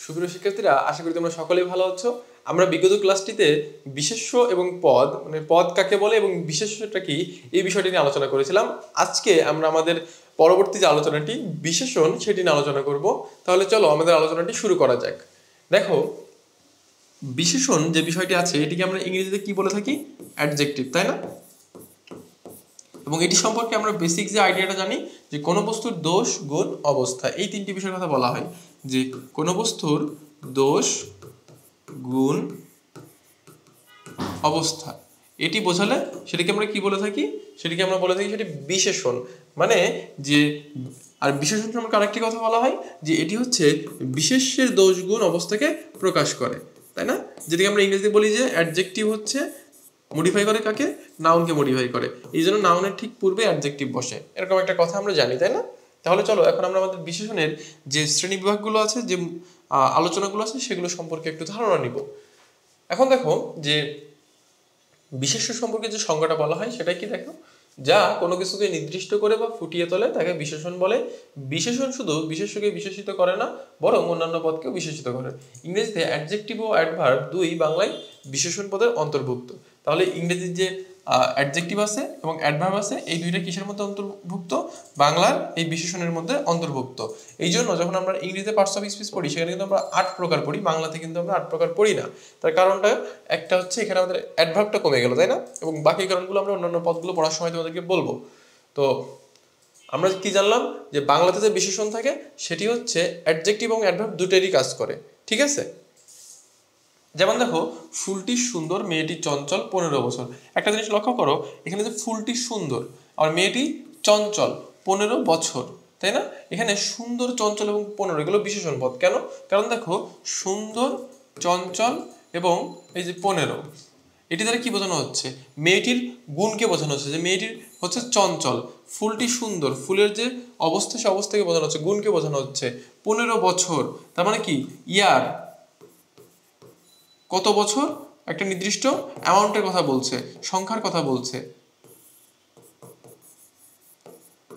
সুপ্রিয় শিক্ষার্থীরা, আশা করি তোমরা সকলেই ভালো আছো। আমরা বিগত ক্লাসটিতে বিশেষ্য এবং পদ, মানে পদ কাকে বলে এবং বিশেষ্যটা কি, এই বিষয়টি নিয়ে আলোচনা করেছিলাম। আজকে আমরা আমাদের পরবর্তী যে আলোচনাটি বিশেষণ, সেটি নিয়ে আলোচনা করব। তাহলে চলো আমাদের আলোচনাটি শুরু করা যাক। দেখো, বিশেষণ যে বিষয়টি আছে এটিকে আমরা ইংরেজিতে কি বলে থাকি? অ্যাডজেক্টিভ, তাই না? এবং এটি সম্পর্কে আমরা বেসিক যে আইডিয়াটা জানি যে কোনো বস্তুর দোষ, গুণ, অবস্থা, এই তিনটি বিষয়ের কথা বলা হয়। যে কোনো বস্তুর দোষ, গুণ, অবস্থা, এটি বোঝালে সেটিকে আমরা কি বলে থাকি? সেটিকে আমরা বলে থাকি সেটি বিশেষণ। মানে যে, আর বিশেষণ সম্পর্কে আরেকটি কথা বলা হয় যে এটি হচ্ছে বিশেষ্যের দোষ, গুণ, অবস্থাকে প্রকাশ করে, তাই না? যেটিকে আমরা ইংরেজিতে বলি যে অ্যাডজেক্টিভ হচ্ছে মডিফাই করে কাকে? নাউনকে মডিফাই করে। এই জন্য নাউনের ঠিক পূর্বে অ্যাডজেক্টিভ বসে, এরকম একটা কথা আমরা জানি, তাই না? তাহলে চলো এখন আমরা আমাদের বিশেষণের যে শ্রেণী বিভাগগুলো আছে, যে আলোচনাগুলো আছে, সেগুলো সম্পর্কে একটু ধারণা নিব। এখন দেখো যে বিশেষ্য সম্পর্কে যে সংজ্ঞাটা বলা হয় সেটা কি? দেখো, যা কোনো কিছুকে নির্দিষ্ট করে বা ফুটিয়ে তোলে তাকে বিশেষণ বলে। বিশেষণ শুধু বিশেষ্যকে বিশেষিত করে না, বরং অন্যান্য পদকেও বিশেষিত করে। ইংরেজিতে অ্যাডজেক্টিভ ও অ্যাডভার্ব দুই বাংলায় বিশেষণ পদের অন্তর্ভুক্ত। তাহলে ইংরেজির যে অ্যাডজেক্টিভ আছে এবং অ্যাডভার্ব আছে, এই দুইটা কিসের মধ্যে অন্তর্ভুক্ত? বাংলার এই বিশেষণের মধ্যে অন্তর্ভুক্ত। এই জন্য যখন আমরা ইংরেজিতে পার্টস অফ স্পিচ পড়ি, সেখানে কিন্তু আমরা 8 প্রকার পড়ি, বাংলাতে কিন্তু আমরা 8 প্রকার পড়ি না। তার কারণটা একটা হচ্ছে, এখানে আমাদের অ্যাডভার্বটা কমে গেল, তাই না? এবং বাকি কারণগুলো আমরা অন্যান্য পদগুলো পড়ার সময় তোমাদেরকে বলবো। তো আমরা কি জানলাম যে বাংলাতে যে বিশেষণ থাকে সেটি হচ্ছে অ্যাডজেক্টিভ এবং অ্যাডভার্ব দুটোরই কাজ করে, ঠিক আছে? যেমন দেখো, ফুলটি সুন্দর, মেয়েটি চঞ্চল, 15 বছর। একটা জিনিস লক্ষ্য করো, এখানে যে ফুলটি সুন্দর আর মেয়েটি চঞ্চল, 15 বছর, তাই না? এখানে সুন্দর, চঞ্চল এবং 15 এগুলো বিশেষণ পদ। কেন? কারণ দেখো, সুন্দর, চঞ্চল এবং এই যে 15, এটি দ্বারা কি বোঝানো হচ্ছে? মেয়েটির গুণকে বোঝানো হচ্ছে, যে মেয়েটির হচ্ছে চঞ্চল, ফুলটি সুন্দর, ফুলের যে অবস্থা সে অবস্থাকে বোঝানো হচ্ছে, গুণকে বোঝানো হচ্ছে। 15 বছর তার মানে কি? ইয়ার, কত বছর? একটা নির্দিষ্ট অ্যামাউন্টের কথা বলছে, সংখ্যার কথা বলছে।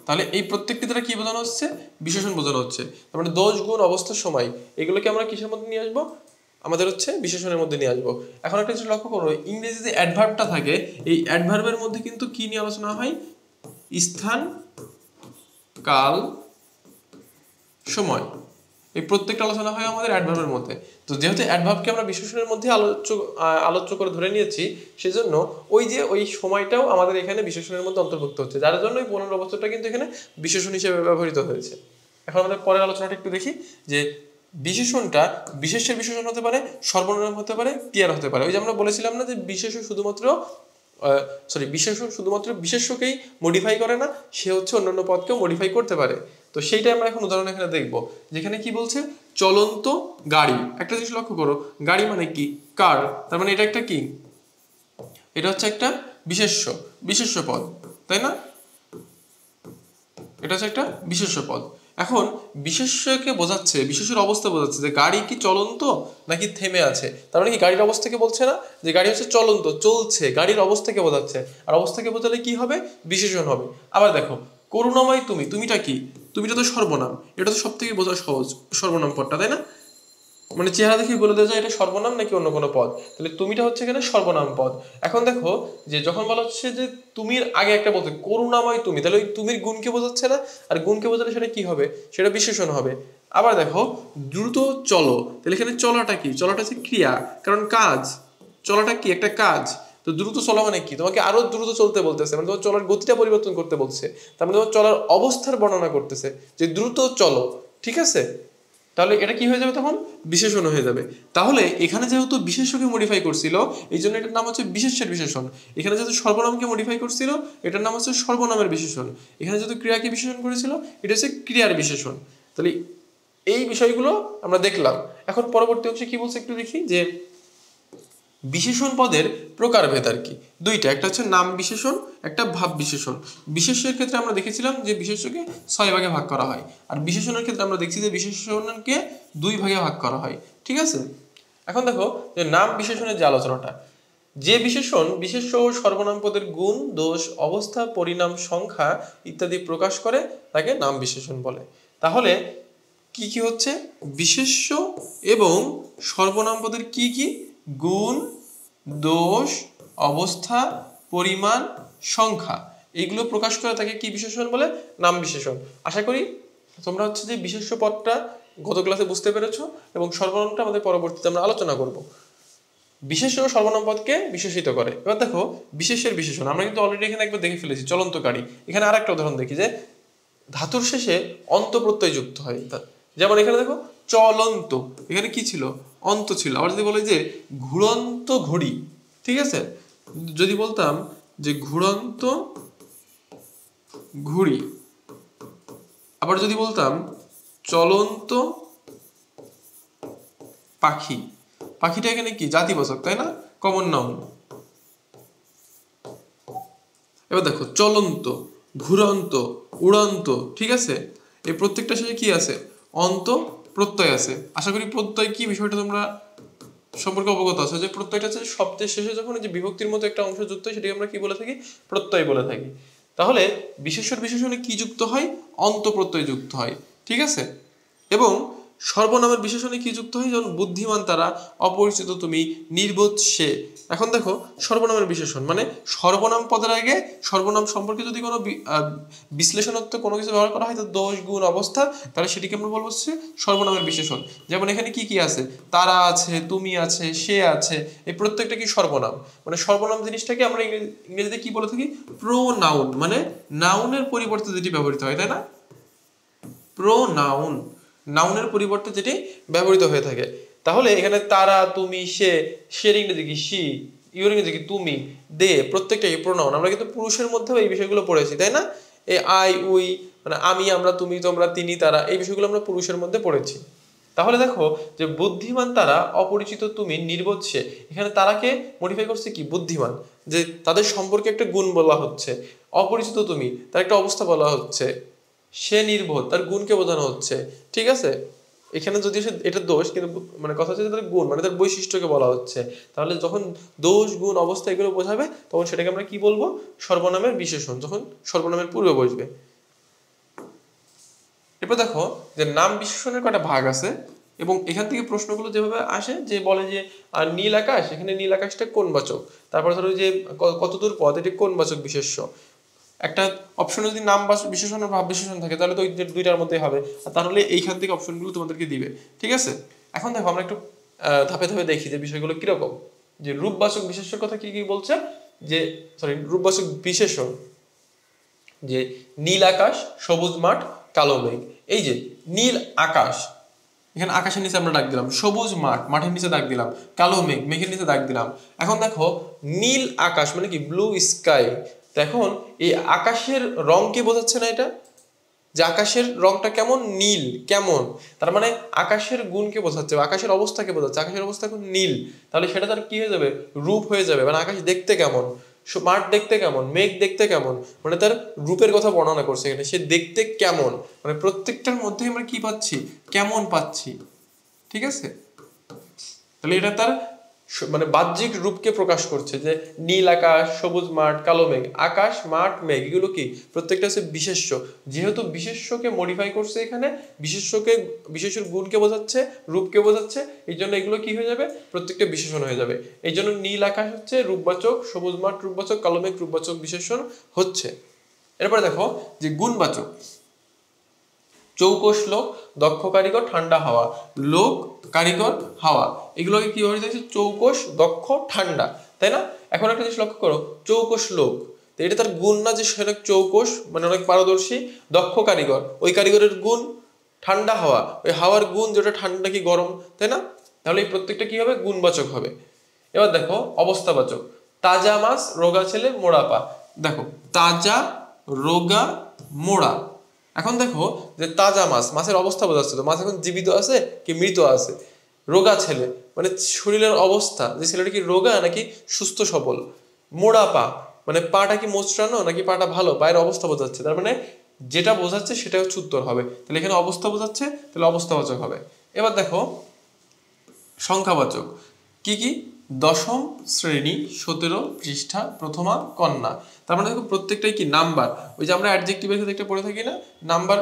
তাহলে এই প্রত্যেকটি দ্বারা কি বোঝানো হচ্ছে? বিশেষণ বোঝানো হচ্ছে। তার মানে দোষ, গুণ, অবস্থা, সময়, এগুলোকে আমরা কিসের মধ্যে নিয়ে আসবো? আমাদের হচ্ছে বিশেষণের মধ্যে নিয়ে আসবো। এখন একটা জিনিস লক্ষ্য করো, ইংরেজিতে অ্যাডভার্বটা থাকে, এই অ্যাডভার্বের মধ্যে কিন্তু কি নিয়ে আলোচনা হয়? স্থান, কাল, সময়, এই প্রত্যেকটা আলোচনা হয় আমাদের অ্যাডভার্বের মধ্যে। তো যেহেতু অ্যাডভার্বকে আমরা বিশেষণের মধ্যে আলোচ্য করে ধরে নিয়েছি, সেজন্য ওই সময়টাও আমাদের এখানে বিশেষণের মধ্যে অন্তর্ভুক্ত হচ্ছে, যার জন্য ওই 15 বছরটা কিন্তু এখানে বিশেষণ হিসেবে ব্যবহৃত হয়েছে। এখন আমাদের পরের আলোচনাটা একটু দেখি, যে বিশেষণটা বিশেষ্যের বিশেষণ হতে পারে, সর্বনাম হতে পারে, ক্রিয়ার হতে পারে। ওই যে আমরা বলেছিলাম না যে বিশেষ্য শুধুমাত্র বিশেষ্যকেই মডিফাই করে না, সে হচ্ছে অন্যান্য পদকেও মডিফাই করতে পারে। তো সেইটাই আমরা এখন উদাহরণ এখানে দেখব, যেখানে কি বলছে? চলন্ত গাড়ি। একটা জিনিস লক্ষ্য করো, গাড়ি মানে কি? কার। তার মানে এটা একটা কি? এটা হচ্ছে একটা বিশেষ্য পদ, তাই না? এটা হচ্ছে একটা বিশেষ্য পদ। এখন বিশেষ্যকে বোঝাচ্ছে, বিশেষ্যের অবস্থা বোঝাচ্ছে যে গাড়ি কি চলন্ত নাকি থেমে আছে। তার মানে কি গাড়ির অবস্থাকে বলছে না, যে গাড়ি হচ্ছে চলন্ত, চলছে, গাড়ির অবস্থাকে বোঝাচ্ছে। আর অবস্থাকে বোঝালে কি হবে? বিশেষণ হবে। আবার দেখো, করুণাময় তুমি, তুমিটা কি? তুমিটা তো সর্বনাম, এটা তো সব থেকে বোঝা সহজ, সর্বনাম পদটা, তাই না? মানে চেহারা দেখে বলে দেওয়া যায় এটা সর্বনাম নাকি অন্য কোনো পদ। তাহলে তুমিটা হচ্ছে এখানে সর্বনাম পদ। এখন দেখো, যে যখন বলা হচ্ছে যে তুমির আগে একটা বলতে করুণাময় তুমি, তাহলে ওই তুমির গুণকে বোঝাচ্ছে না, আর গুণকে বোঝালে সেটা কি হবে? সেটা বিশেষণ হবে। আবার দেখো, দ্রুত চলো, তাহলে এখানে চলাটা কি? চলাটা হচ্ছে ক্রিয়া, কারণ কাজ। চলাটা কি? একটা কাজ। তো দ্রুত চলা মানে কি? তোমাকে আরো দ্রুত চলতে বলতেছে, মানে তোমার চলার গতিটা পরিবর্তন করতে বলছে, তার মানে তোমার চলার অবস্থার বর্ণনা করতেছে, যে দ্রুত চলো, ঠিক আছে? তাহলে এটা কি হয়ে যাবে? তখন বিশেষণ হয়ে যাবে। তাহলে এখানে যেহেতু বিশেষ্যকে মডিফাই করছিল, এই জন্য এটার নাম হচ্ছে বিশেষ্যের বিশেষণ। এখানে যেহেতু সর্বনামকে মডিফাই করছিল, এটার নাম হচ্ছে সর্বনামের বিশেষণ। এখানে যেহেতু ক্রিয়াকে বিশেষণ করেছিল, এটা হচ্ছে ক্রিয়ার বিশেষণ। তাহলে এই বিষয়গুলো আমরা দেখলাম। এখন পরবর্তী অংশে কি বলছে একটু দেখি, যে বিশেষণ পদের প্রকারভেদ আর কি দুইটা, একটা হচ্ছে নাম বিশেষণ, একটা ভাব বিশেষণ। বিশেষ্যের ক্ষেত্রে আমরা দেখেছিলাম যে বিশেষ্যকে 6 ভাগে ভাগ করা হয়, আর বিশেষণের ক্ষেত্রে আমরা দেখছি যে বিশেষণকে 2 ভাগে ভাগ করা হয়, ঠিক আছে? এখন দেখো, যে নাম বিশেষণের যে আলোচনাটা, যে বিশেষণ বিশেষ্য ও সর্বনাম পদের গুণ, দোষ, অবস্থা, পরিণাম, সংখ্যা ইত্যাদি প্রকাশ করে তাকে নাম বিশেষণ বলে। তাহলে কি কি হচ্ছে, বিশেষ্য এবং সর্বনাম পদের কি কি, গুণ, দোষ, অবস্থা, পরিমাণ, সংখ্যা, এগুলো প্রকাশ করে তাকে কি বিশেষণ বলে, নাম বিশেষণ। আশা করি তোমরা হচ্ছে যে বিশেষ্য পদটা গত ক্লাসে বুঝতে পেরেছো এবং সর্বনামটা আমাদের পরবর্তীতে আমরা আলোচনা করব। বিশেষ্য ও সর্বনাম পদকে বিশেষিত করে। এবার দেখো বিশেষ্যের বিশেষণ আমরা কিন্তু অলরেডি এখানে একবার দেখে ফেলেছি, চলন্তকারী। এখানে আরেকটা উদাহরণ দেখি যে ধাতুর শেষে অন্ত প্রত্যয় যুক্ত হয়। যেমন এখানে দেখো চলন্ত, এখানে কি ছিল, অন্ত ছিল। আবার যদি বলে যে ঘুরন্ত ঘড়ি, ঠিক আছে, যদি বলতাম যে ঘুরন্ত ঘুড়ি, আবার যদি বলতাম চলন্ত পাখি, পাখিটা এখানে কি জাতিবাচক, তাই না, কমন নাউন। এবার দেখো চলন্ত, ঘুরন্ত, উড়ন্ত, ঠিক আছে, এই প্রত্যেকটা শেষে কি আছে, অন্ত প্রত্যয় আছে। আশা করি প্রত্যয় কি বিষয়টা তোমরা সম্পর্কে অবগত আছো, যে প্রত্যয়টা হচ্ছে শব্দের শেষে যখন যে বিভক্তির মতো একটা অংশ যুক্ত হয় সেটাকে আমরা কি বলে থাকি, প্রত্যয় বলে থাকি। তাহলে বিশেষ্যর বিশেষণে কি যুক্ত হয়, অন্ত প্রত্যয় যুক্ত হয়, ঠিক আছে। এবং সর্বনামের বিশেষণে কি যুক্ত হয়, যেমন বুদ্ধিমান তারা, অপরিচিত তুমি, নির্বোধ সে। এখন দেখো সর্বনামের বিশেষণ মানে সর্বনাম পদের আগে সর্বনাম সম্পর্কে যদি কোনো বিশ্লেষণাত্মক কোনো কিছু ব্যবহার করা হয়, তো দোষ, গুণ, অবস্থা, তাহলে সেটিকে আমরা বলবো হচ্ছে সর্বনামের বিশেষণ। যেমন এখানে কি কি আছে, তারা আছে, তুমি আছে, সে আছে, এই প্রত্যেকটা কি সর্বনাম। মানে সর্বনাম জিনিসটাকে আমরা ইংরেজিতে কি বলে থাকি, প্রোনাউন, মানে নাউনের পরিবর্তে যেটি ব্যবহৃত হয়, তাই না, প্রোনাউন, নাউনের পরিবর্তে যেটি ব্যবহৃত হয়ে থাকে। তাহলে এখানে তারা, তুমি, সে, সের ইংরেজি কি সি, ইউর ইংরেজি কি তুমি, দে, প্রত্যেকটাই প্রোনাউন। আমরা কিন্তু পুরুষের মধ্যেও এই বিষয়গুলো পড়েছি, তাই না, এই আই, উই, মানে আমি, আমরা, তুমি, তোমরা, তিনি, তারা, এই বিষয়গুলো আমরা পুরুষের মধ্যে পড়েছি। তাহলে দেখো যে বুদ্ধিমান তারা, অপরিচিত তুমি, নির্বোধ সে, এখানে তারাকে মডিফাই করছে কি, বুদ্ধিমান, যে তাদের সম্পর্কে একটা গুণ বলা হচ্ছে। অপরিচিত তুমি, তার একটা অবস্থা বলা হচ্ছে। সে নির্বোধ, তার গুণকে বোঝানো হচ্ছে, ঠিক আছে। এখানে যদি এটা দোষ, কিন্তু মানে কথা হচ্ছে তার গুণ মানে তার বৈশিষ্ট্যকে বলা হচ্ছে। তাহলে যখন দোষ, গুণ, অবস্থা এগুলো বোঝাবে তখন সেটাকে আমরা কি বলবো, সর্বনামের বিশেষণ, যখন সর্বনামের পূর্বে বসবে। এরপর দেখো যে নাম বিশেষণের কয়টা ভাগ আছে, এবং এখান থেকে প্রশ্নগুলো যেভাবে আসে, যে বলে যে নীল আকাশ, এখানে নীল আকাশটা কোন বাচক, তারপরে ধরো যে কতদূর পথ, এটি কোন বাচক বিশেষ্য। একটা অপশনে যদি নাম বিশেষণ আর ভাব বিশেষণ থাকে তাহলে তো ওই দুইটার মধ্যেই হবে, আর তাহলে এইখান থেকে অপশনগুলো তোমাদেরকে দিবে, ঠিক আছে। এখন দেখো আমরা একটু ধাপে ধাপে দেখি যে বিষয়গুলো কিরকম। যে রূপবাচক বিশেষ্যের কথা কি কি বলছে, যে সরি রূপবাচক বিশেষণ, যে নীল আকাশ, সবুজ মাঠ, কালো মেঘ। এই যে নীল আকাশ, এখানে আকাশের নিচে আমরা দাগ দিলাম, সবুজ মাঠ, মাঠের নিচে দাগ দিলাম, কালো মেঘ, মেঘের নিচে দাগ দিলাম। এখন দেখো নীল আকাশ মানে কি, ব্লু স্কাই। এখন এই আকাশের রংকে বোঝাচ্ছে না এটা, যে আকাশের রংটা কেমন, নীল, কেমন, তার মানে আকাশের গুণকে বোঝাচ্ছে, আকাশের অবস্থাকে বোঝাচ্ছে। আকাশের অবস্থা এখন নীল, তাহলে সেটা তার কি হয়ে যাবে, রূপ হয়ে যাবে। মানে আকাশ দেখতে কেমন, মাঠ দেখতে কেমন, মেঘ দেখতে কেমন, মানে তার রূপের কথা বর্ণনা করছে এখানে, সে দেখতে কেমন, মানে প্রত্যেকটার মধ্যে আমরা কি পাচ্ছি, কেমন পাচ্ছি, ঠিক আছে। তাহলে এটা তার মানে বাহ্যিক রূপকে প্রকাশ করছে, যে নীল আকাশ, সবুজ মাঠ, কালো মেঘ। আকাশ, মাঠ, মেঘ এগুলো কি প্রত্যেকটা হচ্ছে বিশেষ্য। যেহেতু বিশেষ্যকে মডিফাই করছে এখানে, বিশেষ্যের গুণকে বোঝাচ্ছে, রূপকে বোঝাচ্ছে, এই জন্য এগুলো কি হয়ে যাবে, প্রত্যেকটা বিশেষণ হয়ে যাবে। এই জন্য নীল আকাশ হচ্ছে রূপবাচক, সবুজ মাঠ রূপবাচক, কালো মেঘ রূপবাচক বিশেষণ হচ্ছে। এরপরে দেখো যে গুণবাচক, চৌকস লোক, দক্ষ কারিগর, ঠান্ডা হাওয়া। লোক, কারিগর, হাওয়া, এগুলোকে কি বলা যাচ্ছে, চৌকস, দক্ষ, ঠান্ডা, তাই না। এখন একটা জিনিস লক্ষ্য করো, চৌকস লোক, তো এটা তার গুণ না যে সেটা চৌকস মানে অনেক পারদর্শী। দক্ষ কারিগর, ওই কারিগরের গুণ। ঠান্ডা হাওয়া, ওই হাওয়ার গুণ যেটা ঠান্ডা কি গরম, তাই না। তাহলে এই প্রত্যেকটা কি হবে, গুণবাচক হবে। এবার দেখো অবস্থাবাচক, তাজা মাছ, রোগা ছেলে, মোড়া পা। দেখো তাজা, রোগা, মোড়া। এখন দেখো যে তাজা মাছ, মাছের অবস্থা বোঝাচ্ছে, তো মাছ এখন জীবিত আছে কি মৃত আছে। রোগা ছেলে মানে শরীরের অবস্থা, যে ছেলেটা কি রোগা নাকি সুস্থ সবল। মোড়া পা মানে পাটা কি মোচড়ানো নাকি পাটা ভালো, পায়ের অবস্থা বোঝাচ্ছে। তার মানে যেটা বোঝাচ্ছে সেটা হচ্ছে উত্তর হবে। তাহলে এখানে অবস্থা বোঝাচ্ছে, তাহলে অবস্থাবাচক হবে। এবার দেখো সংখ্যাবাচক, কি কি, দশম শ্রেণী, 17 পৃষ্ঠা, প্রথমা কন্যা। তার মানে দেখো প্রত্যেকটাই কি নাম্বার। ওই যে আমরা অ্যাডজেক্টিভের ক্ষেত্রে একটা পড়ে থাকি না, নাম্বার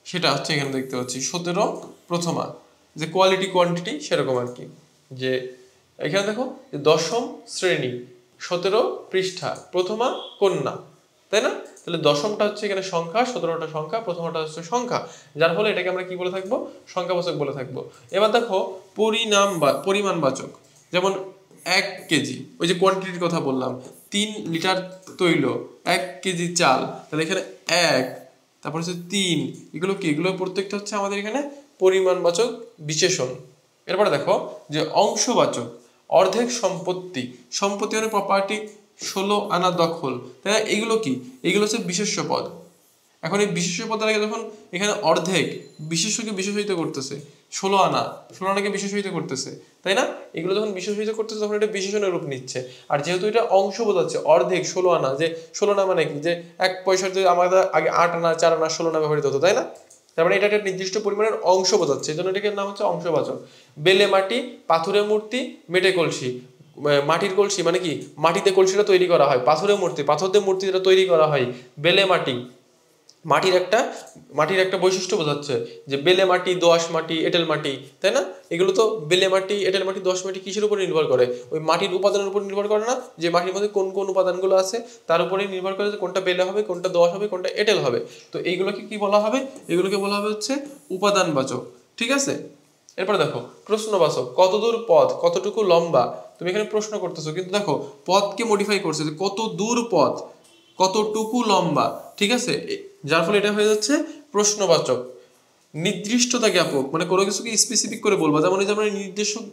সেটা হচ্ছে এখানে দেখতে পাচ্ছি 17 প্রথমা, যে কোয়ালিটি কোয়ান্টিটি সেরকম আর কি। যে এখানে দেখো যে দশম শ্রেণী 17 পৃষ্ঠা প্রথমা কন্যা, তাই না? তাহলে দশমটা হচ্ছে এখানে সংখ্যা, 17টা সংখ্যা, প্রথমটা হচ্ছে সংখ্যা, যার ফলে এটাকে আমরা কি বলে থাকবো, সংখ্যাবাচক বলে থাকবো। এবার দেখো পরিমাণবাচক, যেমন 1 কেজি, ওই যে কোয়ান্টিটির কথা বললাম, 3 লিটার তৈল, 1 কেজি চাল, তাহলে এখানে 1, তারপর হচ্ছে 3, এগুলো কি, এগুলো প্রত্যেকটা হচ্ছে আমাদের এখানে পরিমাণবাচক বিশেষণ। এরপরে দেখো যে অংশবাচক, অর্ধেক সম্পত্তি, সম্পত্তি মানে প্রপার্টি, 16 আনা দখল, তাই না? এগুলো কি, এগুলো হচ্ছে বিশেষ্য পদ। এখন এই বিশেষ্য পদের আগে যখন এখানে অর্ধেক বিশেষ্যকে বিশেষিত করতেছে, 16 আনাকে বিশেষিত করতেছে, তাই না? এগুলো যখন বিশেষিত করতেছে তখন এটা বিশেষণের রূপ নিচ্ছে। আর যেহেতু এটা অংশ বোঝাচ্ছে, অর্ধেক 16 আনা, যে 16 আনা মানে কি, যে 1 পয়সার যে আমাদের আগে 8 আনা 4 আনা 16 আনা ব্যবহৃত হতো, তাই না? তার মানে এটা একটা নির্দিষ্ট পরিমাণের অংশ বোঝাচ্ছে, এই জন্য এটাকে নাম হচ্ছে অংশবাচক। বেলে মাটি, পাথুরে মূর্তি, মেটে কলসি, মাটির কলসি মানে কি, মাটিতে কলসিটা তৈরি করা হয়, পাথরের মূর্তি, পাথর দিয়ে মূর্তিটা তৈরি করা হয়, বেলে মাটি, মাটির একটা বৈশিষ্ট্য বোঝাচ্ছে, যে বেলে মাটি, দোআঁশ মাটি, এঁটেল মাটি, তাই না? এগুলো তো বেলে মাটি, এঁটেল মাটি, দোআঁশ মাটি কিসের উপর নির্ভর করে, ওই মাটির উপাদানের উপর নির্ভর করে না, যে মাটির মধ্যে কোন কোন উপাদানগুলো আছে তার উপরেই নির্ভর করে যে কোনটা বেলে হবে, কোনটা দোআঁশ হবে, কোনটা এঁটেল হবে। তো এইগুলোকে কি বলা হবে, এগুলোকে বলা হবে হচ্ছে উপাদানবাচক, ঠিক আছে? এরপর দেখো প্রশ্নবাচক, কতদূর পথ, কতটুকু লম্বা, তুমি এখানে প্রশ্ন করতেছো, কিন্তু দেখো পথকে মডিফাই করছে, যে কত দূর পথ, কতটুকু লম্বা, ঠিক আছে? যার ফলে এটা হয়ে যাচ্ছে প্রশ্নবাচক। নির্দিষ্টতা জ্ঞাপক, মানে কোনো কিছুকে স্পেসিফিক করে বলবো, যেমন এই যে আমরা নির্দেশক,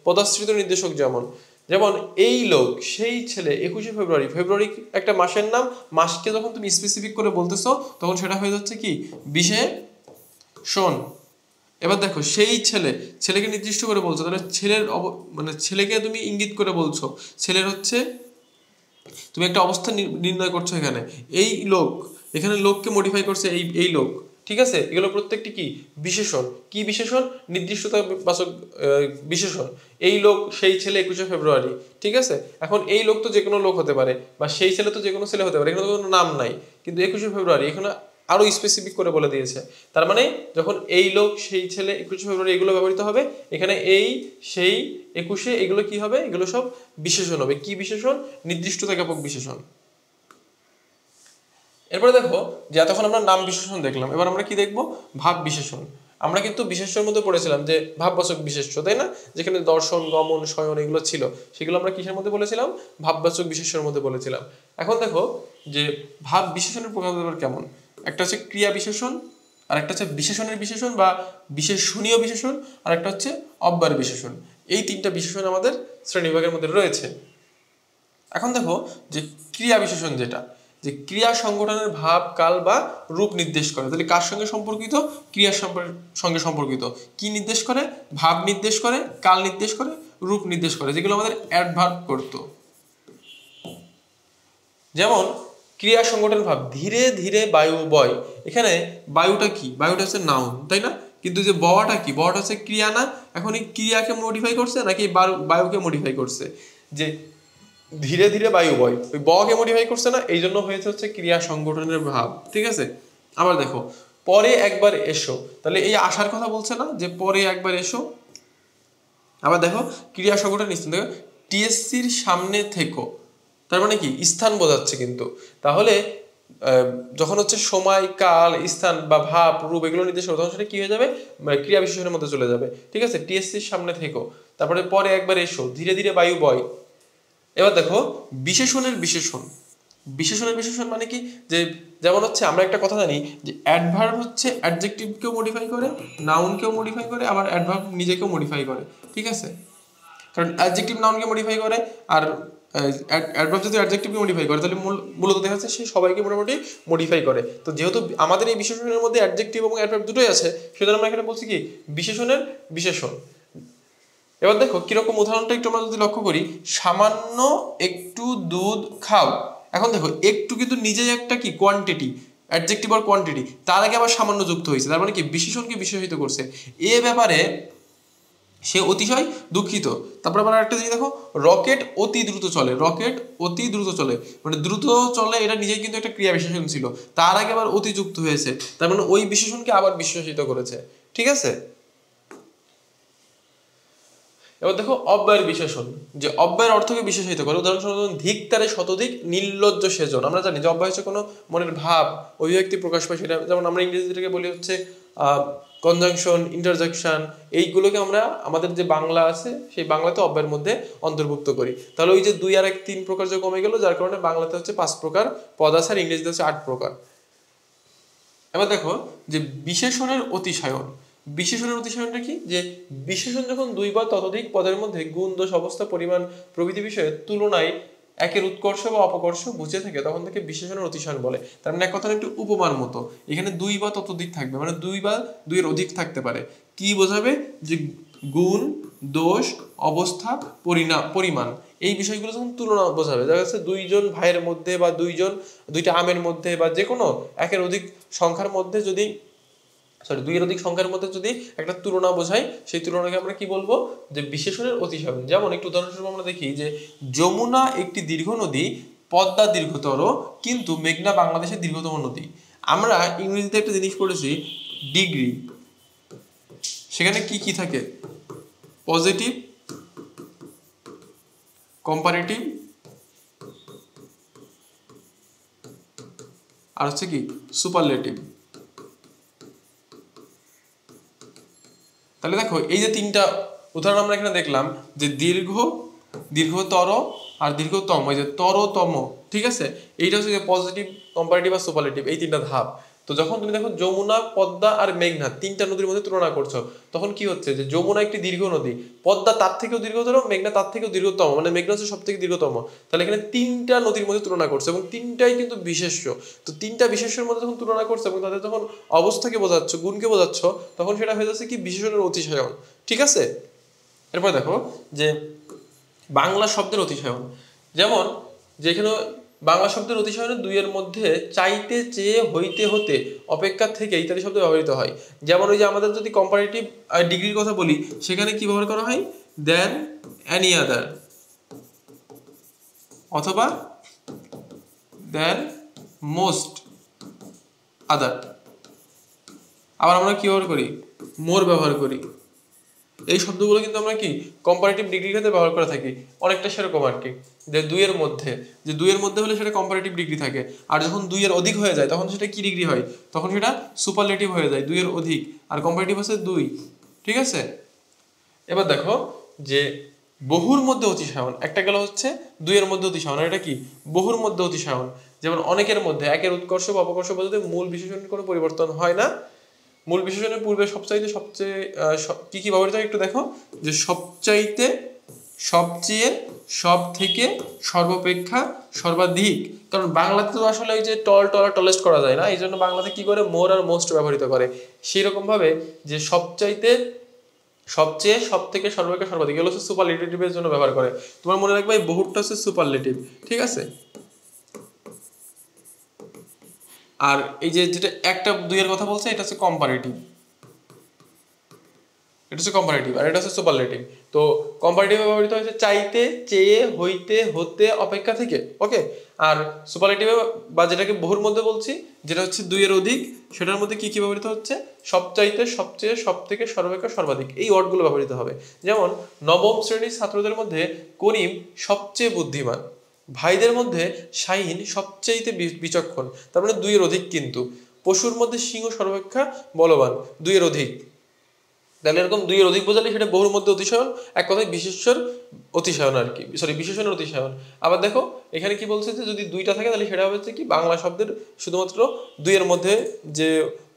পদাশ্রিত নির্দেশক, যেমন যেমন এই লোক, সেই ছেলে, 21শে ফেব্রুয়ারি, ফেব্রুয়ারি একটা মাসের নাম, মাসকে যখন তুমি স্পেসিফিক করে বলতেছো তখন সেটা হয়ে যাচ্ছে কি, বিশেষণ। এবার দেখো সেই ছেলেকে নির্দিষ্ট করে বলছো, তাহলে ছেলের মানে ছেলেকে তুমি ইঙ্গিত করে বলছো, ছেলের হচ্ছে তুমি একটা অবস্থা নির্ণয় করছো এখানে। এই লোক, এখানে লোককে মডিফাই করছে এই লোক, ঠিক আছে? এগুলো প্রত্যেকটি কি বিশেষণ, কি বিশেষণ, নির্দিষ্টতা বাচক বিশেষণ। এই লোক, সেই ছেলে, 21শে ফেব্রুয়ারি, ঠিক আছে? এখন এই লোক তো যে কোনো লোক হতে পারে, বা সেই ছেলে তো যে কোনো ছেলে হতে পারে, এখানে তো কোনো নাম নাই, কিন্তু 21শে ফেব্রুয়ারি এখানে আরো স্পেসিফিক করে বলে দিয়েছে। তার মানে যখন এই লোক, সেই ছেলে, 21শে ফেব্রুয়ারি এগুলো ব্যবহৃত হবে, এখানে এই, সেই, 21শে, এগুলো কি হবে, এগুলো সব বিশেষণ হবে। কি বিশেষণ, নির্দিষ্টতা জ্ঞাপক বিশেষণ। এরপরে দেখো যে এতক্ষণ আমরা নাম বিশেষণ দেখলাম, এবার আমরা কি দেখবো, ভাব বিশেষণ। আমরা কিন্তু বিশেষ্যের মধ্যে পড়েছিলাম যে ভাববাচক বিশেষ্য, তাই না? যেখানে দর্শন, গমন, শয়ন এগুলো ছিল, সেগুলো আমরা কিসের মধ্যে বলেছিলাম, ভাববাচক বিশেষ্যের মধ্যে বলেছিলাম। এখন দেখো যে ভাব বিশেষণের প্রকার কেমন, একটা হচ্ছে ক্রিয়া বিশেষণ, আর একটা হচ্ছে বিশেষণের বিশেষণ বা বিশেষণীয় বিশেষণ, আর একটা হচ্ছে অব্যয় বিশেষণ। এই তিনটা বিশেষণ আমাদের শ্রেণীবিভাগের মধ্যে রয়েছে। এখন দেখো যে ক্রিয়া বিশেষণ, যেটা যে ক্রিয়া সংগঠনের ভাব, কাল বা রূপ নির্দেশ করে, তাহলে কার সঙ্গে সম্পর্কিত, ক্রিয়ার সঙ্গে সম্পর্কিত। কি নির্দেশ করে, ভাব নির্দেশ করে, কাল নির্দেশ করে, রূপ নির্দেশ করে, যেগুলো আমাদের অ্যাডভার্ব করতো। যেমন ক্রিয়া সংগঠন ভাব, ধীরে ধীরে বায়ু বয়, এখানে বায়ুটা কি, বায়ুটা হচ্ছে নাউন, তাই না? কিন্তু যে বওয়াটা কি, বওয়াটা হচ্ছে ক্রিয়া না? এখন এই ক্রিয়াকে মডিফাই করছে নাকি বায়ুকে মডিফাই করছে? যে ধীরে ধীরে বায়ু বয়, ওই বকে মডিফাই করছে না, এই জন্য হয়েছে হচ্ছে ক্রিয়া সংগঠনের ভাব, ঠিক আছে? আবার দেখো পরে একবার এসো, তাহলে এই আসার কথা বলছে না, যে পরে একবার এসো। আবার দেখো ক্রিয়া সংগঠন স্থান, দেখো টিএসসির সামনে থেকো, তার মানে কি স্থান বোঝাচ্ছে কিন্তু। তাহলে যখন হচ্ছে সময়, কাল, স্থান বা ভাব, রূপ এগুলো নির্দেশ করবে, তখন সেটা কি হয়ে যাবে, ক্রিয়া বিশেষণের মধ্যে চলে যাবে, ঠিক আছে? টিএসসির সামনে থেকো, তারপরে পরে একবার এসো, ধীরে ধীরে বায়ু বয়। এবার দেখো বিশেষণের বিশেষণ, বিশেষণের বিশেষণ মানে কি, যে যেমন হচ্ছে আমরা একটা কথা জানি যে অ্যাডভার্ব হচ্ছে অ্যাডজেক্টিভকেও মডিফাই করে, নাউনকেও মডিফাই করে, আবার অ্যাডভার্ব নিজেকেও মডিফাই করে, ঠিক আছে? কারণ অ্যাডজেক্টিভ নাউনকে মডিফাই করে, আর অ্যাডভার্ব যদি অ্যাডজেক্টিভকে মডিফাই করে, তাহলে মূলত দেখা যাচ্ছে সে সবাইকে মোটামুটি মডিফাই করে। তো যেহেতু আমাদের এই বিশেষণের মধ্যে অ্যাডজেক্টিভ এবং অ্যাডভার্ব দুটোই আছে, সেজন্য আমরা এখানে বলছি কি বিশেষণের বিশেষণ। এবার দেখো কিরকম উদাহরণটা একটু আমরা যদি লক্ষ্য করি, সামান্য একটু দুধ খাও। এখন দেখো একটু কিন্তু নিজেই একটা কি কোয়ান্টিটি, অ্যাডজেক্টিভ আর কোয়ান্টিটি, তার আগে আবার সামান্য যুক্ত হয়েছে, তার মানে কি বিশেষণকে বিশেষিত করছে। এ ব্যাপারে সে অতিশয় দুঃখিত। তারপর আবার আরেকটা জিনিস দেখো, রকেট অতি দ্রুত চলে, রকেট অতি দ্রুত চলে, মানে দ্রুত চলে এটা নিজেই কিন্তু একটা ক্রিয়া বিশেষণ ছিল, তার আগে আবার অতি যুক্ত হয়েছে, তার মানে ওই বিশেষণকে আবার বিশেষিত করেছে। ঠিক আছে, এবার দেখো অব্যয়ের বিশেষণ, যে অব্যয়ের অর্থকে বিশেষিত করে। উদাহরণস্বরূপ ধিক্তারে শতধিক নির্লজ্জ সেজন। আমরা জানি যে অব্যয় হচ্ছে কোনো মনের ভাব অভিব্যক্তি প্রকাশ পায়, সেটা যেমন আমরা ইংরেজিটাকে বলি হচ্ছে কনজাংশন, ইন্টারজেকশন, এইগুলোকে আমরা আমাদের যে বাংলা আছে সেই বাংলাতে অব্যয়ের মধ্যে অন্তর্ভুক্ত করি। তাহলে ওই যে 2 আর 1 3 প্রকার যে কমে গেল, যার কারণে বাংলাতে হচ্ছে 5 প্রকার পদ আছে, আর ইংরেজিতে হচ্ছে 8 প্রকার। এবার দেখো যে বিশেষণের অতিশয়ন। বিশেষণের অতিশয়নটা কি, যে বিশেষণ যখন 2 বা ততোধিক পদের মধ্যে গুণ, দোষ, অবস্থা, পরিমাণ প্রভৃতি বিষয়ে তুলনায় একের উৎকর্ষ বা অপকর্ষ বুঝে থাকে, তখন থেকে বিশেষণের অতিশয়ন বলে। তার মানে এক কথার একটু উপমার মতো, এখানে 2 বা ততোধিক থাকবে, মানে 2 বা 2 এর অধিক থাকতে পারে। কি বোঝাবে, যে গুণ, দোষ, অবস্থা, পরিমাণ, এই বিষয়গুলো যখন তুলনা বোঝাবে, দেখা যাচ্ছে 2 জন ভাইয়ের মধ্যে বা 2টা আমের মধ্যে বা যে কোনো একের অধিক সংখ্যার মধ্যে যদি 2 এর অধিক সংখ্যার মধ্যে যদি একটা তুলনা বোঝাই, সেই তুলনাকে আমরা কি বলবো, যে বিশেষণের অতিশয়ন। যেমন একটু উদাহরণস্বরূপ আমরা দেখি যে যমুনা একটি দীর্ঘ নদী, পদ্মা দীর্ঘতর, কিন্তু মেঘনা বাংলাদেশের দীর্ঘতম নদী। আমরা ইংরেজিতে একটা জিনিস পড়েছি ডিগ্রি, সেখানে কি কি থাকে, পজিটিভ, কম্পারেটিভ, আর হচ্ছে কি সুপারলেটিভ। তাহলে দেখো এই যে 3টা উদাহরণ আমরা এখানে দেখলাম, যে দীর্ঘ, দীর্ঘতর আর দীর্ঘতম, এই যে তরতম, ঠিক আছে, এইটা হচ্ছে যে পজিটিভ, কম্পারেটিভ আর সুপারলেটিভ, এই 3টা ধাপ। তো যখন তুমি দেখো যমুনা, পদ্মা আর মেঘনা 3টা নদীর মধ্যে তুলনা করছো, তখন কি হচ্ছে, যে যমুনা একটি দীর্ঘ নদী, পদ্মা তার থেকেও দীর্ঘতর, মেঘনা তার থেকেও দীর্ঘতম, মানে মেঘনা হচ্ছে সব থেকে দীর্ঘতম। তাহলে এখানে 3টা নদীর মধ্যে তুলনা করছে, এবং 3টাই কিন্তু বিশেষ্য। তো 3টা বিশেষ্যের মধ্যে যখন তুলনা করছে এবং তাদের যখন অবস্থাকে বোঝাচ্ছ, গুণকে বোঝাচ্ছ, তখন সেটা হয়ে যাচ্ছে কি বিশেষণের অতিশয়ন। ঠিক আছে, এরপর দেখো যে বাংলা শব্দের অতিশয়ন। যেমন যেখানে বাংলা শব্দের অতিশয়নে 2 এর মধ্যে চাইতে, চেয়ে, হইতে, হতে, অপেক্ষা, থেকে ইত্যাদি শব্দ ব্যবহৃত হয়। যেমন ওই যে আমাদের যদি কম্পারেটিভ ডিগ্রির কথা বলি, সেখানে কি ব্যবহার করা হয়, দেন, এনি আদার, অথবা দেন, মোস্ট আদার। আবার আমরা কি ব্যবহার করি, মোর ব্যবহার করি। এই শব্দগুলো কিন্তু আমরা কি কম্পারেটিভ ডিগ্রির ক্ষেত্রে ব্যবহার করে থাকি, অনেকটা সেরকম আর কি, যে 2 এর মধ্যে, যে 2 এর মধ্যে হলে সেটা কম্পারেটিভ ডিগ্রি থাকে, আর যখন 2 এর অধিক হয়ে যায় তখন সেটা কি ডিগ্রি হয়, তখন সেটা সুপারলেটিভ হয়ে যায়। 2 এর অধিক, আর কম্পারেটিভ হচ্ছে 2। ঠিক আছে, এবার দেখো যে বহুর মধ্যে অতিশয়ন। একটা গেল হচ্ছে 2 এর মধ্যে অতিশয়ন, আর এটা কি বহুর মধ্যে অতিশয়ন। যেমন অনেকের মধ্যে, একের উৎকর্ষ বা অপকর্ষ পদ্ধতিতে মূল বিশেষণের কোনো পরিবর্তন হয় না। মূল বিশেষণের পূর্বে সবচাইতে, সবচেয়ে কি কি ব্যবহৃত হয় একটু দেখো, যে সবচাইতে, সবচেয়ে, সব থেকে, সর্বাপেক্ষা, সর্বাধিক। কারণ বাংলাতে তো আসলে ওই যে টলেস্ট করা যায় না, এই জন্য বাংলাতে কি করে মোর আর মোস্ট ব্যবহৃত করে। সেই রকম ভাবে যে সবচাইতে, সবচেয়ে, সব থেকে, সর্বাপেক্ষা, সর্বাধিক, এগুলো হচ্ছে সুপারলেটিভের জন্য ব্যবহার করে। তোমার মনে রাখবে এই বহুটা হচ্ছে সুপারলেটিভ। ঠিক আছে, আর এই যে যেটা 1টা 2 এর কথা বলছে, এটা হচ্ছে কম্পারেটিভ, এটা হচ্ছে কম্পারেটিভ, আর এটা হচ্ছে সুপারলেটিভ। তো কম্পারেটিভ ব্যবহৃত হচ্ছে চাইতে, চেয়ে, হইতে, হতে, অপেক্ষা, থেকে। ওকে, আর সুপারলেটিভে বা যেটাকে বহুর মধ্যে বলছি, যেটা হচ্ছে 2 এর অধিক, সেটার মধ্যে কি কি ব্যবহৃত হচ্ছে, সবচাইতে, সবচেয়ে, সব থেকে, সর্বাপেক্ষা, সর্বাধিক, এই ওয়ার্ডগুলো ব্যবহৃত হবে। যেমন নবম শ্রেণীর ছাত্রদের মধ্যে করিম সবচেয়ে বুদ্ধিমান, ভাইদের মধ্যে শাহিন সবচেয়ে বিচক্ষণ, তার মানে 2 এর অধিক। কিন্তু পশুর মধ্যে সিংহ সর্বাপেক্ষা বলবান, 2 এর অধিক। তাহলে এরকম 2 এর অধিক বোঝালে সেটা বহুর মধ্যে অতিশয়ন, এক কথায় বিশেষ্যর অতিশয়ন আর কি, সরি বিশেষণের অতিশয়ন। আবার দেখো এখানে কি বলছে, যে যদি 2টা থাকে তাহলে সেটা হচ্ছে কি বাংলা শব্দের শুধুমাত্র 2 এর মধ্যে যে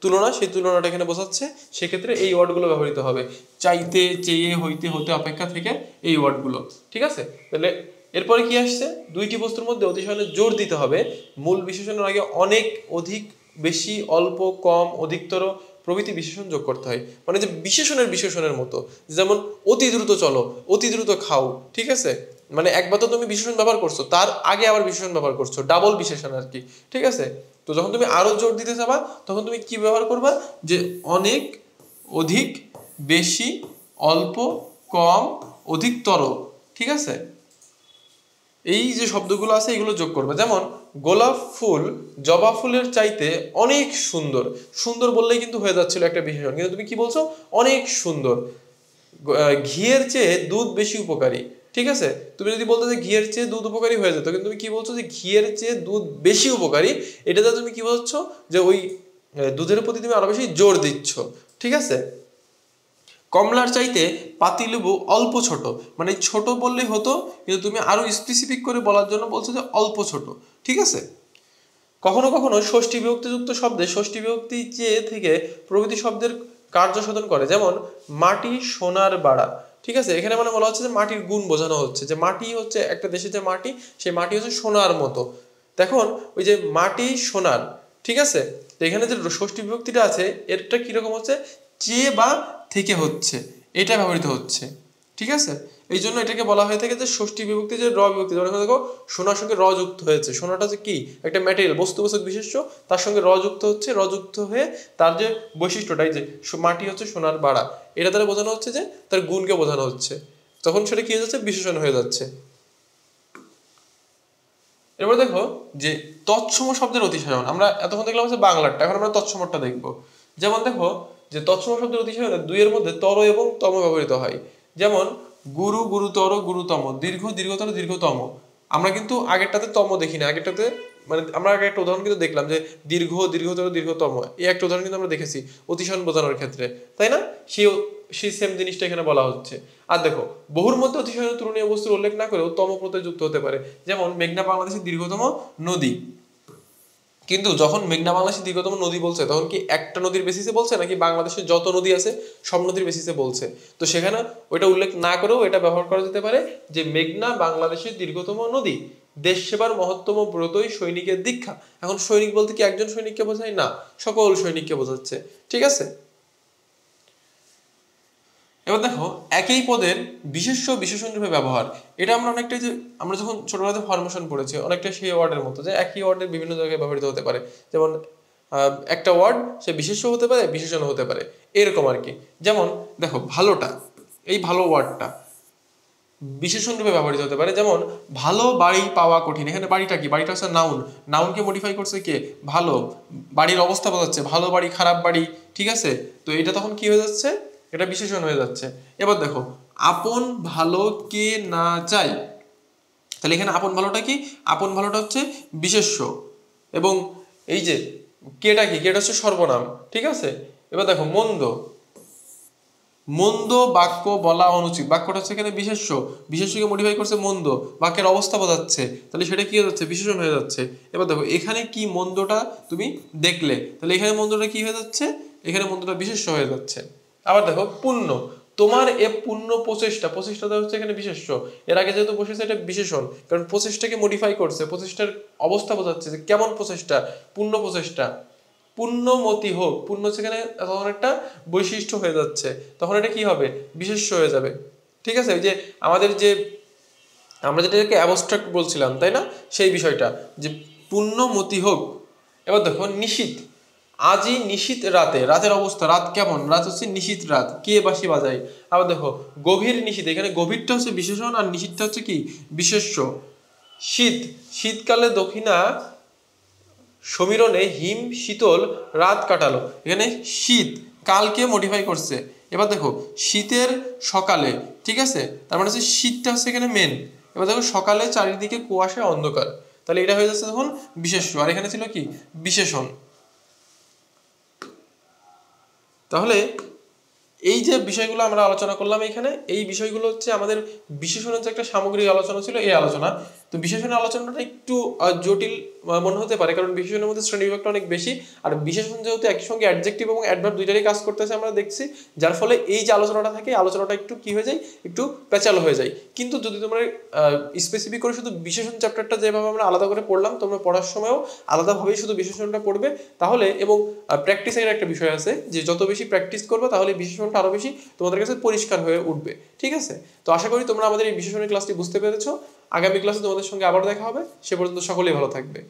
তুলনা, সেই তুলনাটা এখানে বোঝাচ্ছে, সেক্ষেত্রে এই ওয়ার্ডগুলো ব্যবহৃত হবে, চাইতে, চেয়ে, হইতে, হতে, অপেক্ষা, থেকে, এই ওয়ার্ডগুলো। ঠিক আছে, তাহলে এরপরে কি আসছে, 2টি বস্তুর মধ্যে অতিশয়নে জোর দিতে হবে, মূল বিশেষণের আগে অনেক, অধিক, বেশি, অল্প, কম, অধিকতর প্রভৃতি বিশেষণ যোগ করতে হয়। মানে যে বিশেষণের মতো, যেমন অতি দ্রুত চলো, অতি দ্রুত খাও। ঠিক আছে, মানে একবার তো তুমি বিশেষণ ব্যবহার করছো, তার আগে আবার বিশেষণ ব্যবহার করছো, ডাবল বিশেষণ আর কি। ঠিক আছে, তো যখন তুমি আরো জোর দিতে যাবা, তখন তুমি কি ব্যবহার করবা, যে অনেক, অধিক, বেশি, অল্প, কম, অধিকতর, ঠিক আছে, এই যে শব্দগুলো আছে এগুলো যোগ করবে। যেমন গোলাপ ফুল জবা ফুলের চাইতে অনেক সুন্দর, সুন্দর বললেই কিন্তু হয়ে যাচ্ছিল একটা বিশেষণ, কিন্তু তুমি কি বলছো, অনেক সুন্দর। ঘিয়ের চেয়ে দুধ বেশি উপকারী, ঠিক আছে, তুমি যদি বলতে যে ঘিয়ের চেয়ে দুধ উপকারী হয়ে যেত, কিন্তু তুমি কি বলছো যে ঘিয়ের চেয়ে দুধ বেশি উপকারী, এটাতে তুমি কি বলছো যে ওই দুধের প্রতি তুমি আরো বেশি জোর দিচ্ছ, ঠিক আছে। কমলার চাইতে পাতিলেবু অল্প ছোট, মানে ছোট বললেই হতো, কিন্তু তুমি আরো স্পেসিফিক করে বলার জন্য বলছো যে অল্প ছোট, ঠিক আছে। কখনো কখনো ষষ্ঠী বিভক্তিযুক্ত শব্দে ষষ্ঠী বিভক্তি চেয়ে থেকে প্রভৃতি শব্দের কার্য সাধন করে, যেমন মাটি সোনার বাড়া, ঠিক আছে, এখানে মানে বলা হচ্ছে যে মাটির গুণ বোঝানো হচ্ছে, যে মাটি হচ্ছে একটা দেশের যে মাটি, সেই মাটি হচ্ছে সোনার মতো। দেখুন ওই যে মাটি সোনার, ঠিক আছে, তো এখানে যে ষষ্ঠী বিভক্তিটা আছে এরটা কিরকম হচ্ছে, চেয়ে বা থেকে হচ্ছে, এটা ব্যবহৃত হচ্ছে, ঠিক আছে। এই জন্য এটাকে বলা হয়ে থাকে যে ষষ্ঠী বিভক্তি, যে র বিভক্তি। যেমন দেখো সোনার সঙ্গে র যুক্ত হয়েছে, সোনাটা যে কি একটা ম্যাটেরিয়াল, বস্তুবাচক বিশেষ্য, তার সঙ্গে র যুক্ত হচ্ছে, র যুক্ত হয়ে তার যে বৈশিষ্ট্যটাই যে মাটি হচ্ছে সোনার বাড়া, এটা দ্বারা বোঝানো হচ্ছে যে তার গুণকে বোঝানো হচ্ছে, তখন সেটা কি হয়ে যাচ্ছে, বিশেষণ হয়ে যাচ্ছে। এবার দেখো যে তৎসম শব্দের অতিশয়ন, আমরা এতক্ষণ দেখলাম হচ্ছে বাংলারটা, এখন আমরা তৎসমটা দেখবো। যেমন দেখো যে তৎসম শব্দের অতিশয়নে দুইয়ের মধ্যে তর এবং তম ব্যবহৃত হয়। যেমন গুরু, গুরুতর, গুরুতম, দীর্ঘ, দীর্ঘতর, দীর্ঘতম। আমরা কিন্তু আগেরটাতে তম দেখি না, আগেরটাতে মানে আমরা আগে একটা উদাহরণ কিন্তু দেখলাম যে দীর্ঘ, দীর্ঘতর, দীর্ঘতম, এই একটা উদাহরণ কিন্তু আমরা দেখেছি অতিশয়ন বোঝানোর ক্ষেত্রে, তাই না। সেই সেম জিনিসটা এখানে বলা হচ্ছে। আর দেখো বহুর মধ্যে অতিশয়ন তুলনীয় বস্তুর উল্লেখ না করেও তম প্রত্যয় যুক্ত হতে পারে, যেমন মেঘনা বাংলাদেশের দীর্ঘতম নদী, কিন্তু যখন মেঘনা বাংলাদেশের দীর্ঘতম নদী বলছে তখন কি একটা নদীর বেসিসে বলছে নাকি বাংলাদেশের যত নদী আছে সব নদীর বেসিসে বলছে, তো সেখানে ওইটা উল্লেখ না করেও এটা ব্যবহার করা যেতে পারে যে মেঘনা বাংলাদেশের দীর্ঘতম নদী, দেশ সেবার মহত্তম ব্রতই সৈনিকের দীক্ষা। এখন সৈনিক বলতে কি একজন সৈনিককে বোঝায় না, সকল সৈনিককে বোঝাচ্ছে, ঠিক আছে। এবার দেখো একই পদের বিশেষ্য বিশেষণ রূপে ব্যবহার, এটা আমরা অনেকটা যে আমরা যখন ছোটবেলাতে ফরমেশন পড়েছি অনেকটা সেই ওয়ার্ডের মতো, যে একই ওয়ার্ডের বিভিন্ন জায়গায় ব্যবহৃত হতে পারে। যেমন একটা ওয়ার্ড সে বিশেষ্য হতে পারে, বিশেষণ হতে পারে, এরকম আর কি। যেমন দেখো ভালোটা, এই ভালো ওয়ার্ডটা বিশেষণ রূপে ব্যবহৃত হতে পারে। যেমন ভালো বাড়ি পাওয়া কঠিন, এখানে বাড়িটা কি, বাড়িটা হচ্ছে নাউন, নাউনকে মডিফাই করছে কে, ভালো, বাড়ির অবস্থা বোঝাচ্ছে, ভালো বাড়ি খারাপ বাড়ি, ঠিক আছে, তো এটা তখন কি হয়ে যাচ্ছে, এটা বিশেষণ হয়ে যাচ্ছে। এবার দেখো আপন ভালো কে না চাই, তাহলে এখানে আপন ভালোটা কি, আপন ভালোটা হচ্ছে বিশেষ্য, এবং এই যে কেটা কি, কেটা হচ্ছে সর্বনাম, ঠিক আছে। এবার দেখো মন্দ, মন্দ বাক্য বলা অনুচিত, বাক্যটা হচ্ছে এখানে বিশেষ্য, বিশেষ্যকে মডিফাই করছে মন্দ, বাক্যের অবস্থা বোঝাচ্ছে, তাহলে সেটা কি হয়ে যাচ্ছে, বিশেষণ হয়ে যাচ্ছে। এবার দেখো এখানে কি মন্দটা তুমি দেখলে, তাহলে এখানে মন্দটা কি হয়ে যাচ্ছে, এখানে মন্দটা বিশেষ্য হয়ে যাচ্ছে। আবার দেখো পুণ্য, তোমার এ পুণ্য প্রচেষ্টা, প্রচেষ্টাটা হচ্ছে এখানে বিশেষ্য, এর আগে যেহেতু বসেছে এটা বিশেষণ, কারণ প্রচেষ্টাকে মডিফাই করছে, প্রচেষ্টার অবস্থা বোঝাচ্ছে যে কেমন প্রচেষ্টা, পুণ্য প্রচেষ্টা। পুণ্যমতি হোক, পুণ্য সেখানে তখন একটা বৈশিষ্ট্য হয়ে যাচ্ছে, তখন এটা কি হবে, বিশেষ্য হয়ে যাবে, ঠিক আছে। ওই যে আমাদের যে আমরা যেটাকে অ্যাবস্ট্রাক্ট বলছিলাম তাই না, সেই বিষয়টা যে পুণ্যমতি হোক। এবার দেখো নিশীথ, আজই নিশীথ রাতে, রাতের অবস্থা, রাত কেমন, রাত হচ্ছে নিশীথ রাত, কে বাঁশি বাজায়। আবার দেখো গভীর নিশীথ, এখানে গভীরটা হচ্ছে বিশেষণ আর নিশীথটা হচ্ছে কি বিশেষ্য। শীত, শীতকালে দক্ষিণা সমীরণে হিম শীতল রাত কাটালো, এখানে শীত কালকে মডিফাই করছে। এবার দেখো শীতের সকালে, ঠিক আছে, তার মানে হচ্ছে শীতটা হচ্ছে এখানে মেন। এবার দেখো সকালে চারিদিকে কুয়াশা অন্ধকার, তাহলে এটা হয়ে যাচ্ছে তখন বিশেষ্য, আর এখানে ছিল কি বিশেষণ। তাহলে এই যে বিষয়গুলো আমরা আলোচনা করলাম এখানে, এই বিষয়গুলো হচ্ছে আমাদের বিশেষণের যে একটা সামগ্রিক আলোচনা ছিল এই আলোচনা। তো বিশেষণের আলোচনাটা একটু জটিল মনে হতে পারে, কারণ বিশেষণের মধ্যে শ্রেণীবিভাগটা অনেক বেশি, আর বিশেষণ যেহেতু একই সঙ্গে অ্যাডজেক্টিভ এবং অ্যাডভার্ব দুইটারই কাজ করতেছে আমরা দেখছি, যার ফলে এই যে আলোচনাটা থাকে আলোচনাটা একটু কি হয়ে যায়, একটু প্যাচালো হয়ে যায়। কিন্তু যদি তোমরা স্পেসিফিক করে শুধু বিশেষণ চ্যাপ্টারটা যেভাবে আমরা আলাদা করে পড়লাম, তোমরা পড়ার সময়ও আলাদাভাবেই শুধু বিশেষণটা পড়বে তাহলে, এবং প্র্যাকটিসের একটা বিষয় আছে যে যত বেশি প্র্যাকটিস করবে তাহলে বিশেষণটা আরো বেশি তোমাদের কাছে পরিষ্কার হয়ে উঠবে, ঠিক আছে। তো আশা করি তোমরা আমাদের এই বিশেষণের ক্লাসটি বুঝতে পেরেছো। আগামী ক্লাসে তোমাদের সঙ্গে আবার দেখা হবে, সে পর্যন্ত সকলেই ভালো থাকবে।